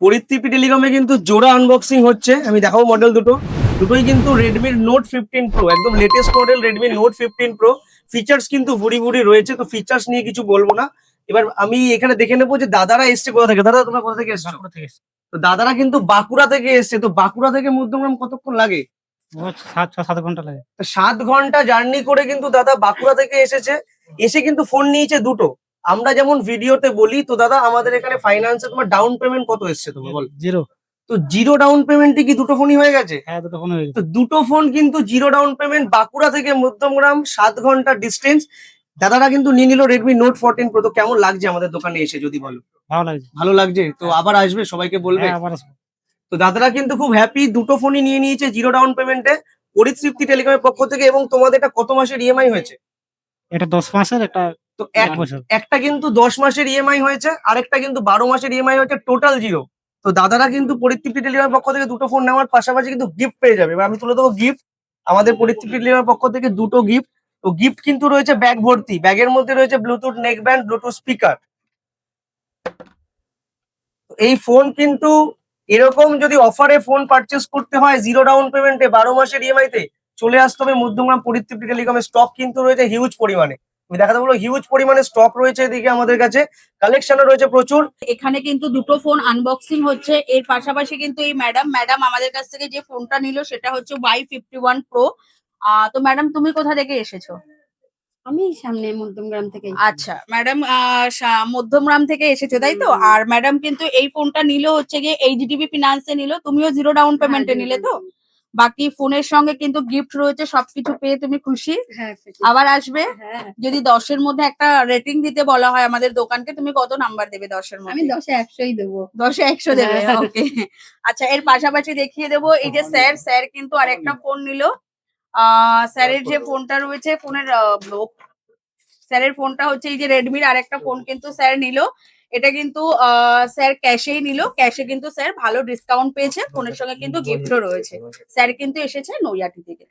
পরিতৃপ্তি টেলিকমে কিন্তু জোড়া আনবক্সিং হচ্ছে। আমি দেখাবো মডেল দুটোই কিন্তু রেডমির নোট 15 প্রো, একদম latest model Redmi note 15 pro. Features কিন্তু ভুরি ভুরি রয়েছে, তো ফিচার্স নিয়ে কিছু বলবো না। এবার আমি এখানে দেখে নেবো যে দাদারা এসছে কোথা থেকে। দাদা, তোমরা কোথা থেকে এসছো? বাঁকুড়া থেকে এসেছি। তো দাদারা কিন্তু বাঁকুড়া থেকে এসছে। তো বাঁকুড়া থেকে মধ্যমগ্রাম কতক্ষণ লাগে? ও 7 ঘন্টা লাগে। তো 7 ঘন্টা জার্নি করে কিন্তু দাদা বাঁকুড়া থেকে এসেছে। এসে কিন্তু ফোন নিয়েছে দুটো। আমরা যেমন ভিডিওতে বলি, তো দাদা আমাদের এখানে ফাইন্যান্সে তোমার ডাউন পেমেন্ট কত এসছে তোমার বল? 0। তো জিরো ডাউন পেমেন্টে কি দুটো ফোনই হয়ে গেছে? হ্যাঁ, দুটো ফোন হয়ে তো গেছে। দুটো ফোন কিন্তু জিরো ডাউন পেমেন্ট, বাঁকুড়া থেকে মধ্যমগ্রাম 7 ঘন্টা ডিস্টেন্স। দাদারা কিন্তু নিয়ে নিল রেডমি নোট 14 প্রো। তো কেমন লাগছে আমাদের দোকানে এসে যদি বলো? ভালো লাগছে। ভালো লাগছে তো? আবার আসবে, সবাইকে বলবে? হ্যাঁ, আবার আসবো। তো দাদারা কিন্তু খুব হ্যাপি, দুটো ফোনই নিয়ে নিয়েছে জিরো ডাউন পেমেন্টে পরিতৃপ্তি টেলিকমের পক্ষ থেকে। এবং তোমাদের এটা কত মাসের ইএমআই হয়েছে? এটা 10 মাসের, একটা তো 1 বছর। একটা কিন্তু 10 মাসের ইএমআই হয়েছে, আরেকটা কিন্তু 12 মাসের ইএমআই হয়েছে, টোটাল জিরো। তো দাদারা কিন্তু পরিতৃপ্তি টেলিকমের পক্ষ থেকে দুটো ফোন নেওয়ার পাশাপাশি কিন্তু গিফট পেয়ে যাবে। এবার আমি তুলে দেবো গিফট। আমাদের পরিতৃপ্তি টেলিকমের পক্ষ থেকে দুটো গিফট। তো গিফট কিন্তু রয়েছে ব্যাগ ভর্তি। ব্যাগের মধ্যে রয়েছে Bluetooth neck band, Bluetooth speaker. এই ফোন কিন্তু এরকম যদি অফারে ফোন পারচেস করতে হয় জিরো ডাউন পেমেন্টে 12 মাসের ইএমআই তে, চলে আসতে হবে মধ্যমগ্রাম পরিতৃপ্তি টেলিকমের। স্টক কিন্তু রয়েছে হিউজ পরিমাণে। আমি দেখাতে বলবো, হিউজ পরিমাণে স্টক রয়েছে এদিকে আমাদের কাছে, কালেকশনও রয়েছে প্রচুর। এখানে কিন্তু দুটো ফোন আনবক্সিং হচ্ছে। এর পাশাপাশি কিন্তু এই ম্যাডাম আমাদের কাছ থেকে যে ফোনটা নিল সেটা হচ্ছে Y51 Pro। তো ম্যাডাম, তুমি কোথা থেকে এসেছো? আমি সামনে মধ্যমগ্রাম থেকে। আচ্ছা ম্যাডাম, মধ্যমগ্রাম থেকে এসেছো তাই তো? আর ম্যাডাম কিন্তু এই ফোনটা নিল হচ্ছে গিয়ে এইচডিবি ফিনান্সে নিল। তুমিও জিরো ডাউন পেমেন্টে নিলে তো? বাকি ফোনের সঙ্গে কিন্তু গিফট রয়েছে, সবকিছু পেয়ে তুমি খুশি? হ্যাঁ, আবার আসবে? হ্যাঁ। যদি 10-এর মধ্যে একটা রেটিং দিতে বলা হয় আমাদের দোকানকে, তুমি কত নাম্বার দেবে 10-এর আমি মধ্যে? 10-এ 100ই দেবো। 10-এ 100 দেবে, হ্যাঁ। ওকে। আচ্ছা, এর পাশাপাশি দেখিয়ে দেবো এই যে স্যার কিন্তু আরেকটা ফোন নিল। স্যারের যে ফোনটা রয়েছে, স্যারের ফোনটা হচ্ছে এই যে রেডমির আরেকটা ফোন কিন্তু স্যার নিল। এটা কিন্তু স্যার ক্যাশেই নিল। ক্যাশে কিন্তু স্যার ভালো ডিসকাউন্ট পেয়েছে। ফোনের সঙ্গে কিন্তু গিফটও রয়েছে। স্যার কিন্তু এসেছে নৈয়াটি থেকে।